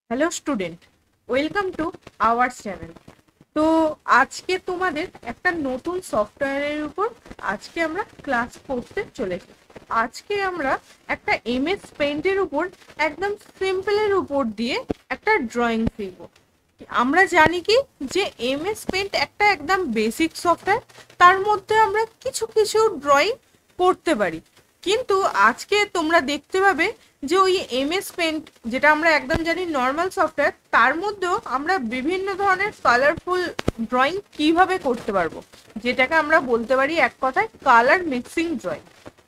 Hello student, welcome to our channel. তো আজকে তোমাদের একটা নতুন সফটওয়্যারের উপর আজকে আমরা ক্লাস করতে চলেছি। আজকে আমরা একটা এমএস পেইন্টের উপর একদম সিম্পলের উপর দিয়ে একটা ড্রয়িং শিখব। আমরা জানি কি যে এমএস পেইন্ট একটা একদম বেসিক সফটওয়্যার, তার মধ্যে আমরা কিছু কিছু ড্রয়িং করতে পারি। কিন্তু আজকে তোমরা দেখতে পাবে যে ওই এমএস পেইন্ট, যেটা আমরা একদম জানি নর্মাল সফটওয়্যার, তার মধ্যেও আমরা বিভিন্ন ধরনের কালারফুল ড্রয়িং কিভাবে করতে পারবো, যেটাকে আমরা বলতে পারি এক কথায় কালার মিক্সিং ড্রয়িং।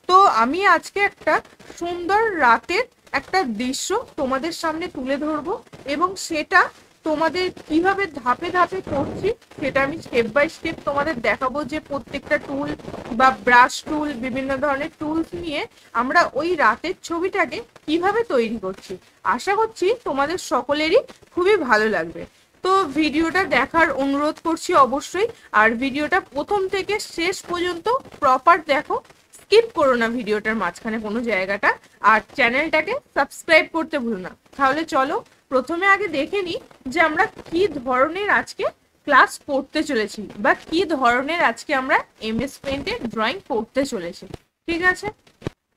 তো আমি আজকে একটা সুন্দর রাতের একটা দৃশ্য তোমাদের সামনে তুলে ধরবো, এবং সেটা তোমাদের কিভাবে ধাপে ধাপে করছি সেটা আমি স্টেপ বাই স্টেপ তোমাদের দেখাবো, যে প্রত্যেকটা টুল বা ব্রাশ টুল, বিভিন্ন ধরনের টুলস নিয়ে আমরা ওই রাতের ছবিটাকে কিভাবে তৈরি করছি। আশা করছি তোমাদের সকলেরই খুবই ভালো লাগবে। তো ভিডিওটা দেখার অনুরোধ করছি অবশ্যই, আর ভিডিওটা প্রথম থেকে শেষ পর্যন্ত প্রপার দেখো, স্কিপ করো না ভিডিওটার মাঝখানে কোনো জায়গাটা, আর চ্যানেলটাকে সাবস্ক্রাইব করতে ভুলো না। তাহলে চলো প্রথমে আগে দেখে নিই যে আমরা কি ধরনের আজকে ক্লাস করতে চলেছি, বা কি ধরনের আজকে আমরা এমএস পেইন্টে ড্রয়িং করতে চলেছি। ঠিক আছে,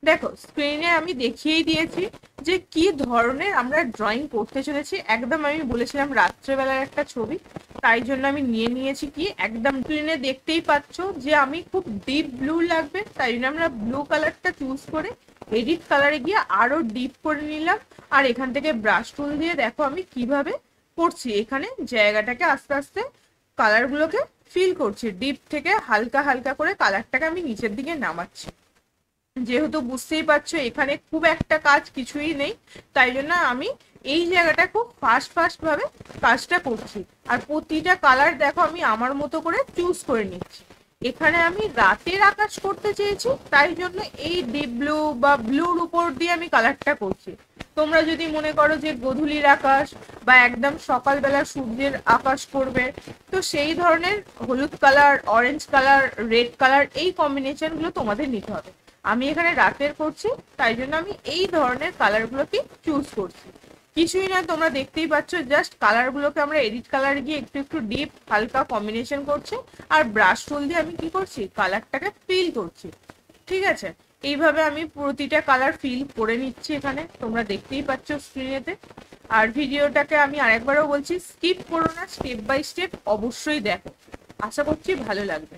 দেখো স্ক্রিনে আমি দেখিয়েই দিয়েছি যে কি ধরনের আমরা ড্রয়িং করতে চলেছি। একদম আমি বলেছিলাম রাত্রেবেলার একটা ছবি, তাই জন্য আমি নিয়ে নিয়েছি কি একদম স্ক্রিনে দেখতেই পাচ্ছ যে আমি খুব ডিপ ব্লু লাগবে, তাই জন্য আমরা ব্লু কালারটা চুজ করে এডিট কালারে গিয়ে আরো ডিপ করে নিলাম। আর এখান থেকে ব্রাশ টুল দিয়ে দেখো আমি কিভাবে করছি, এখানে জায়গাটাকে আস্তে আস্তে কালারগুলোকে ফিল করছি, ডিপ থেকে হালকা হালকা করে কালারটাকে আমি নিচের দিকে নামাচ্ছি। যেহেতু বুঝতেই পারছো এখানে খুব একটা কাজ কিছুই নেই, তাই জন্য আমি এই জায়গাটা খুব ফাস্ট ফাস্ট ভাবে কাজটা করছি। আর প্রতিটা কালার দেখো আমি আমার মতো করে চুজ করে নিচ্ছি। এখানে আমি রাতের আকাশ করতে চেয়েছি, তাই জন্য এই ডিপ ব্লু বা ব্লুর উপর দিয়ে আমি কালারটা করছি। তোমরা যদি মনে করো যে গধূলির আকাশ বা একদম সকালবেলা সূর্যের আকাশ করবে, তো সেই ধরনের হলুদ colour, orange colour, red colour, এই কম্বিনেশনগুলো তোমাদের নিতে হবে। আমি এখানে রাতের করছি, তাই জন্য আমি এই ধরনের কালারগুলোকে চুজ করছি। কিছুই না, তোমরা দেখতেই পাচ্ছ, জাস্ট কালারগুলোকে আমরা এডিট কালারে গিয়ে একটু একটু ডিপ হালকা কম্বিনেশন করছি, আর ব্রাশ টুল দিয়ে আমি কি করছি, কালারটাকে ফিল করছি। ঠিক আছে, এইভাবে আমি প্রতিটা কালার ফিল করে নিচ্ছি, এখানে তোমরা দেখতেই পাচ্ছ স্ক্রিনেতে। আর ভিডিওটাকে আমি আরেকবারও বলছি, স্কিপ করো না, স্টেপ বাই স্টেপ অবশ্যই দেখো, আশা করছি ভালো লাগবে।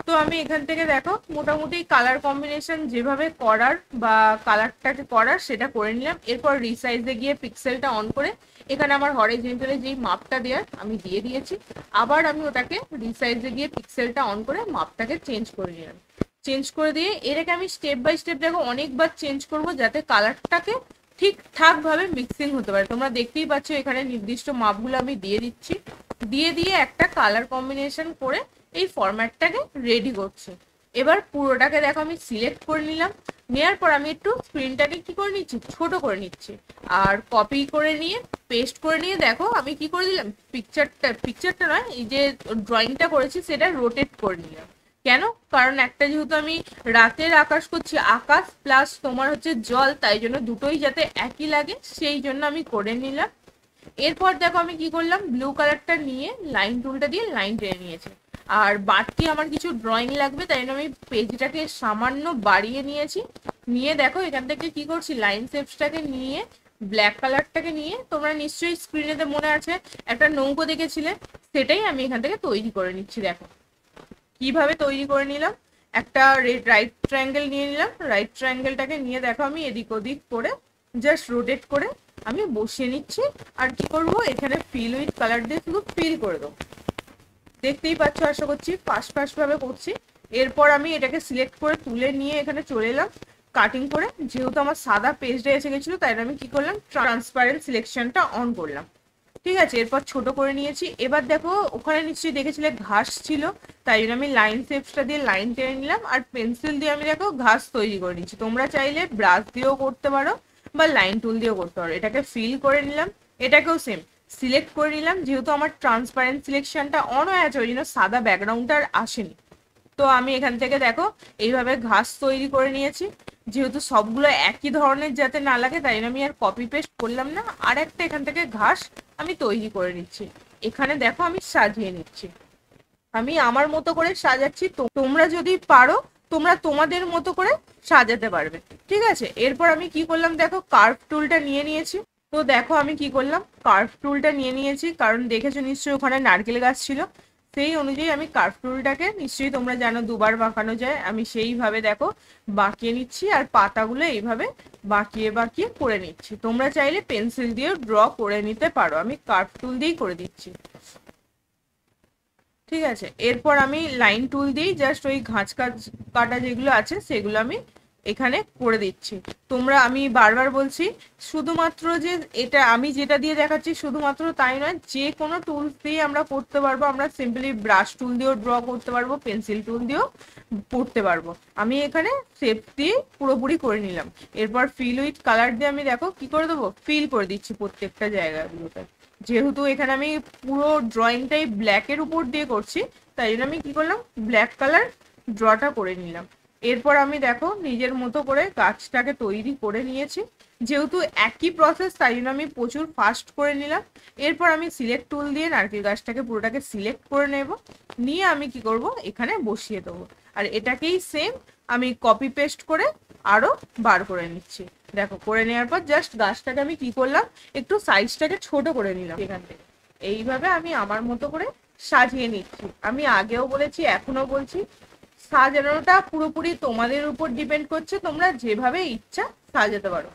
তো আমি এখান থেকে দেখো মোটামুটি কালার কম্বিনেশন যেভাবে করার বা কালারটাকে করার সেটা করে নিলাম। এরপর রিসাইজে গিয়ে পিক্সেলটা অন করে এখানে আমার হরিজন্টালে যেই মাপটা দেওয়ার আমি দিয়ে দিয়েছি, আবার আমি ওটাকে রিসাইজে গিয়ে পিক্সেলটা অন করে মাপটাকে চেঞ্জ করে নিলাম। চেঞ্জ করে দিয়ে এটাকে আমি স্টেপ বাই স্টেপ দেখো অনেকবার চেঞ্জ করব, যাতে কালারটাকে ঠিকঠাক ভাবে মিক্সিং হতে পারে। তোমরা দেখতেই পাচ্ছ এখানে নির্দিষ্ট মাপগুলো আমি দিয়ে দিচ্ছি, দিয়ে দিয়ে একটা কালার কম্বিনেশন করে এই ফরম্যাটটাকে রেডি করছি। এবার পুরোটাকে দেখো আমি সিলেক্ট করে নিলাম, নেওয়ার পর আমি একটু স্ক্রিনটাকে কি করে নিচ্ছি, ছোট করে নিচ্ছি, আর কপি করে নিয়ে পেস্ট করে নিয়ে দেখো আমি কি করে দিলাম, পিকচারটা নয়, এই যে ড্রয়িংটা করেছি সেটা রোটেট করে নিলাম। কেন? কারণ একটা যেহেতু আমি রাতের আকাশ করছি, আকাশ প্লাস তোমার হচ্ছে জল, তাই জন্য দুটোই যাতে একই লাগে সেই জন্য আমি করে নিলাম। এরপর দেখো আমি কি করলাম, ব্লু কালারটা নিয়ে লাইন টুলটা দিয়ে লাইন টেনে নিয়েছি। আর বাড়তি আমার কিছু ড্রয়িং লাগবে, তাই জন্য আমি পেজটাকে সামান্য বাড়িয়ে নিয়েছি। নিয়ে দেখো এখান থেকে কি করছি, লাইন শেপসটাকে নিয়ে ব্ল্যাক কালারটাকে নিয়ে, তোমরা নিশ্চয়ই স্ক্রিনেতে মনে আছে একটা নৌকো দেখেছিলে, সেটাই আমি এখান থেকে তৈরি করে নিচ্ছি। দেখো কিভাবে তৈরি করে নিলাম, একটা রাইট ট্রায়াঙ্গেল নিয়ে নিলাম, রাইট ট্রায়াঙ্গেলটাকে নিয়ে দেখো আমি এদিক ওদিক করে জাস্ট রোটেট করে আমি বসিয়ে নিচ্ছি। আর কি করব, এখানে ফিল উইথ কালার দিয়ে শুধু ফিল করে দেবো। দেখতেই পাচ্ছ, আশা করছি ফাস্ট ফাস্ট ভাবে করছি। এরপর আমি এটাকে সিলেক্ট করে তুলে নিয়ে এখানে চলে এলাম কাটিং করে। যেহেতু আমার সাদা পেজটা এসে গেছিলো, তাই আমি কি করলাম, ট্রান্সপারেন্ট সিলেকশনটা অন করলাম। ঠিক আছে, এরপর ছোট করে নিয়েছি। এবার দেখো ওখানে নিশ্চয়ই দেখেছিলে ঘাস ছিল, তাই জন্য আমি লাইন শেপসটা দিয়ে লাইন টেনে নিলাম, আর পেন্সিল দিয়ে আমি দেখো ঘাস তৈরি করে নিচ্ছি। তোমরা চাইলে ব্রাশ দিয়েও করতে পারো বা লাইন টুল দিয়েও করতে পারো। এটাকে ফিল করে নিলাম, এটাকেও সেম সিলেক্ট করে নিলাম। যেহেতু আমার ট্রান্সপারেন্ট সিলেকশনটা অন হয়ে আছে, ওই জন্য সাদা ব্যাকগ্রাউন্ডটা আর আসেনি। তো আমি এখান থেকে দেখো এইভাবে ঘাস তৈরি করে নিয়েছি। যেহেতু সবগুলো একই ধরনের যাতে না লাগে, তাই আমি আর কপি পেস্ট করলাম না। আর একটা এখান থেকে ঘাস আমি তৈরি করে নিচ্ছি। এখানে দেখো আমি সাজিয়ে নিচ্ছি, আমি আমার মতো করে সাজাচ্ছি। তোমরা যদি পারো তোমরা তোমাদের মতো করে সাজাতে পারবে, ঠিক আছে। এরপর আমি কি করলাম দেখো, কার্ভ টুলটা নিয়ে নিয়েছি। তো দেখো আমি কি করলাম, কার্ভ টুলটা নিয়ে নিয়েছি, কারণ দেখেছো নিশ্চয়ই ওখানে নারকেল গাছ ছিল, সেই অনুযায়ী আমি কার্ভ টুলটাকে, নিশ্চয়ই তোমরা জানো দুবার বাঁকানো যায়, আমি সেইভাবে দেখো বাঁকিয়ে নিচ্ছি। আর পাতাগুলো এইভাবে বাঁকিয়ে বাঁকিয়ে করে নিচ্ছি। তোমরা চাইলে পেন্সিল দিয়েও ড্র করে নিতে পারো, আমি কার্ভ টুল দিয়েই করে দিচ্ছি, ঠিক আছে। এরপর আমি লাইন টুল দিয়েই জাস্ট ওই ঘাঁচ কাটা যেগুলো আছে সেগুলো আমি এখানে করে দিচ্ছি। তোমরা, আমি বারবার বলছি, শুধুমাত্র যে এটা আমি যেটা দিয়ে দেখাচ্ছি শুধুমাত্র তাই নয়, যে কোনো টুলস দিয়ে আমরা করতে পারবো। আমরা সিম্পলি ব্রাশ টুল দিয়েও ড্র করতে পারবো, পেন্সিল টুল দিয়েও করতে পারবো। আমি এখানে শেপ দিয়ে পুরোপুরি করে নিলাম। এরপর ফিল উইথ কালার দিয়ে আমি দেখো কি করে দেবো, ফিল করে দিচ্ছি প্রত্যেকটা জায়গাগুলোতে। যেহেতু এখানে আমি পুরো ড্রয়িংটাই ব্ল্যাকের উপর দিয়ে করছি, তাই জন্য আমি কি করলাম, ব্ল্যাক কালার ড্রটা করে নিলাম। এরপর আমি দেখো নিজের মতো করে গাছটাকে তৈরি করে নিয়েছি। যেহেতু একই প্রসেস, তাই জন্য আমি প্রচুর ফাস্ট করে নিলাম। এরপর আমি সিলেক্ট টুল দিয়ে নারকেল গাছটাকে পুরোটাকে সিলেক্ট করে নেব, নিয়ে আমি কি করব, এখানে বসিয়ে দেবো। আর এটাকেই সেম আমি কপি পেস্ট করে আরো বার করে নিচ্ছি। দেখো করে নেওয়ার পর জাস্ট গাছটাকে আমি কি করলাম, একটু সাইজটাকে ছোট করে নিলাম এখান থেকে। এইভাবে আমি আমার মতো করে সাজিয়ে নিচ্ছি। আমি আগেও বলেছি, এখনো বলছি, সাজানোটা পুরোপুরি তোমাদের উপর ডিপেন্ড করছে, তোমরা যেভাবে ইচ্ছা সাজাতে পারো।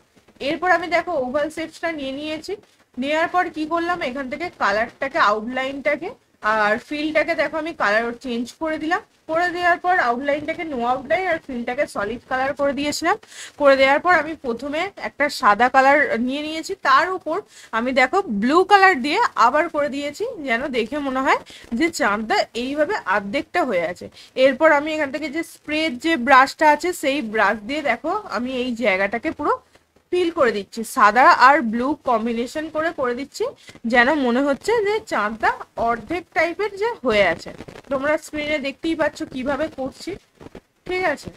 এরপর আমি দেখো ওভাল শেপসটা নিয়ে নিয়েছি। নেওয়ার পর কি করলাম, এখান থেকে কালারটাকে, আউটলাইনটাকে আর ফিলটাকে দেখো আমি কালার চেঞ্জ করে দিলাম। করে দেওয়ার পর আউটলাইনটাকে নো আউটলাইন আর ফিলটাকে সলিড কালার করে দিয়েছিলাম। করে দেওয়ার পর আমি প্রথমে একটা সাদা কালার নিয়ে নিয়েছি, তার উপর আমি দেখো ব্লু কালার দিয়ে আবার করে দিয়েছি, যেন দেখে মনে হয় যে চাঁদটা এইভাবে অর্ধেকটা হয়ে আছে। এরপর আমি এখান থেকে যে স্প্রের যে ব্রাশটা আছে সেই ব্রাশ দিয়ে দেখো আমি এই জায়গাটাকে পুরো ফিল করে দিচ্ছি, সাদা আর ব্লু কম্বিনেশন করে করে দিচ্ছি, যেন মনে হচ্ছে যে চাঁদটা অর্ধেক টাইপের যে হয়ে আছে। তোমরা স্ক্রিনে দেখতেই পাচ্ছ কিভাবে করছি, ঠিক আছে।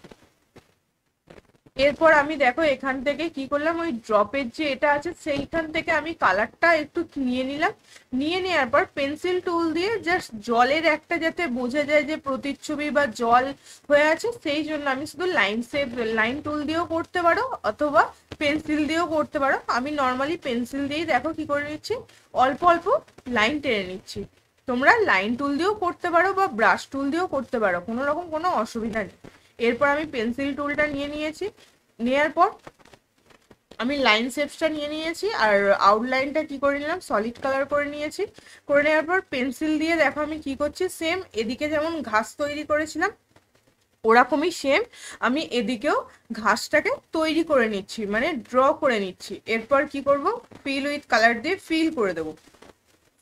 এরপর আমি দেখো এখান থেকে কি করলাম, ওই ড্রপের যে এটা আছে সেইখান থেকে আমি কালারটা একটু নিয়ে নিলাম। নিয়ে নেওয়ার পর পেন্সিল টুল দিয়ে জাস্ট জলের একটা, যাতে বোঝা যায় যে প্রতিচ্ছবি বা জল হয়ে আছে, সেই জন্য আমি শুধু লাইন টুল দিয়েও করতে পারো অথবা পেন্সিল দিয়েও করতে পারো। আমি নর্মালি পেন্সিল দিয়েই দেখো কি করে নিচ্ছি, অল্প অল্প লাইন টেনে নিচ্ছি। তোমরা লাইন টুল দিয়েও করতে পারো বা ব্রাশ টুল দিয়েও করতে পারো, কোনো রকম কোনো অসুবিধা নেই। এরপর আমি পেন্সিল টুলটা নিয়ে নিয়েছি। নেওয়ার পর আমি লাইন শেপসটা নিয়ে নিয়েছি আর আউটলাইনটা কি করে নিলাম, সলিড কালার করে নিয়েছি। করে নেওয়ার পর পেন্সিল দিয়ে দেখো আমি কি করছি, সেম এদিকে যেমন ঘাস তৈরি করেছিলাম ওরকমই সেম আমি এদিকেও ঘাসটাকে তৈরি করে নিচ্ছি, মানে ড্র করে নিচ্ছি। এরপর কি করব, ফিল উইথ কালার দিয়ে ফিল করে দেবো।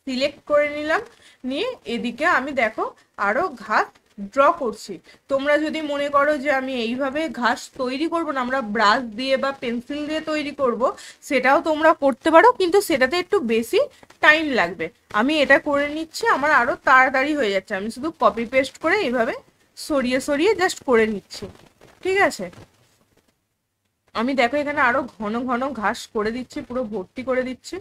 সিলেক্ট করে নিলাম, নিয়ে এদিকে আমি দেখো আরো ঘাস ড্র করছি। তোমরা যদি মনে করো যে আমি এইভাবে ঘাস তৈরি করব না, আমরা ব্রাশ দিয়ে বা পেন্সিল দিয়ে তৈরি করব, সেটাও তোমরা করতে পারো, কিন্তু সেটাতে একটু বেশি টাইম লাগবে। আমি এটা করে নিচ্ছি, আমার আরো তাড়াতাড়ি হয়ে যাচ্ছে। আমি শুধু কপি পেস্ট করে এইভাবে সরিয়ে সরিয়ে জাস্ট করে নিচ্ছি, ঠিক আছে। আমি দেখো এখানে আরো ঘন ঘন ঘাস করে দিচ্ছি, পুরো ভর্তি করে দিচ্ছি।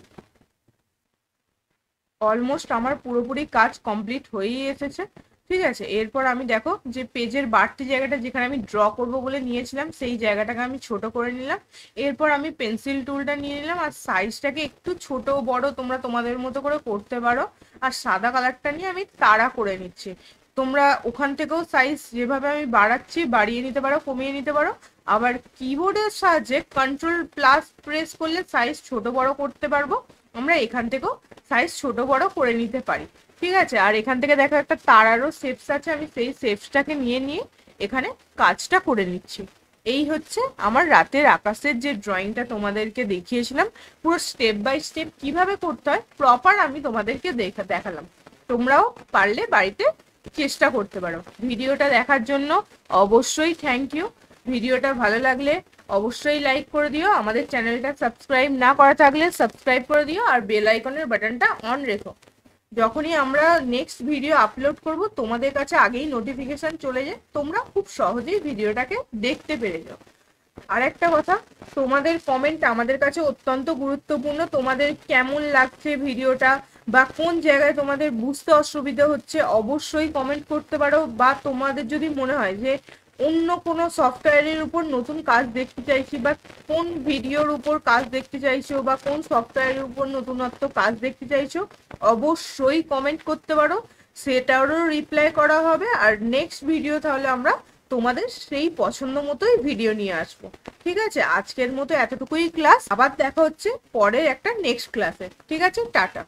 অলমোস্ট আমার পুরোপুরি কাজ কমপ্লিট হয়েই এসেছে, ঠিক আছে। এরপর আমি দেখো যে পেজের বাড়তি জায়গাটা যেখানে আমি ড্র করব বলে নিয়েছিলাম সেই জায়গাটাকে আমি ছোট করে নিলাম। এরপর আমি পেন্সিল টুলটা নিয়ে নিলাম আর সাইজটাকে একটু ছোট বড় তোমরা তোমাদের মতো করে করতে পারো। আর সাদা কালারটা নিয়ে আমি তাড়া করে নিচ্ছি। তোমরা ওখান থেকেও সাইজ যেভাবে আমি বাড়াচ্ছি বাড়িয়ে নিতে পারো, কমিয়ে নিতে পারো। আবার কিবোর্ডের সাহায্যে কন্ট্রোল প্লাস প্রেস করলে সাইজ ছোট বড় করতে পারবো। আমরা এখান থেকেও সাইজ ছোট বড় করে নিতে পারি, ঠিক আছে। আর এখান থেকে দেখো একটা তারারও শেপস আছে, আমি সেই শেপসটাকে নিয়ে নিয়ে এখানে কাজটা করে নিচ্ছি। এই হচ্ছে আমার রাতের আকাশের যে ড্রয়িংটা তোমাদেরকে দেখিয়েছিলাম, পুরো স্টেপ বাই স্টেপ কিভাবে করতে হয় প্রপার আমি তোমাদেরকে দেখালাম। তোমরাও পারলে বাড়িতে চেষ্টা করতে পারো। ভিডিওটা দেখার জন্য অবশ্যই থ্যাংক ইউ। ভিডিওটা ভালো লাগলে অবশ্যই লাইক করে দিও, আমাদের চ্যানেলটা সাবস্ক্রাইব না করা থাকলে সাবস্ক্রাইব করে দিও আর বেল আইকনের বাটনটা অন রেখো। যখনই আমরা নেক্সট ভিডিও আপলোড করব তোমাদের কাছে আগেই নোটিফিকেশন চলে যায়, তোমরা খুব সহজেই ভিডিওটাকে দেখতে পেরে যাও। আর একটা কথা, তোমাদের কমেন্ট আমাদের কাছে অত্যন্ত গুরুত্বপূর্ণ। তোমাদের কেমন লাগছে ভিডিওটা বা কোন জায়গায় তোমাদের বুঝতে অসুবিধা হচ্ছে অবশ্যই কমেন্ট করতে পারো। বা তোমাদের যদি মনে হয় যে অন্য কোনো সফটওয়্যারের উপর নতুন কাজ দেখতে চাইছি বা কোন ভিডিওর উপর কাজ দেখতে চাইছো বা কোন সফটওয়্যারের উপর নতুনত্ব কাজ দেখতে চাইছো অবশ্যই কমেন্ট করতে পারো, সেটারও রিপ্লাই করা হবে। আর নেক্সট ভিডিও তাহলে আমরা তোমাদের সেই পছন্দ মতোই ভিডিও নিয়ে আসবো। ঠিক আছে, আজকের মতো এতটুকুই ক্লাস, আবার দেখা হচ্ছে পরের একটা নেক্সট ক্লাসে। ঠিক আছে, টাটা।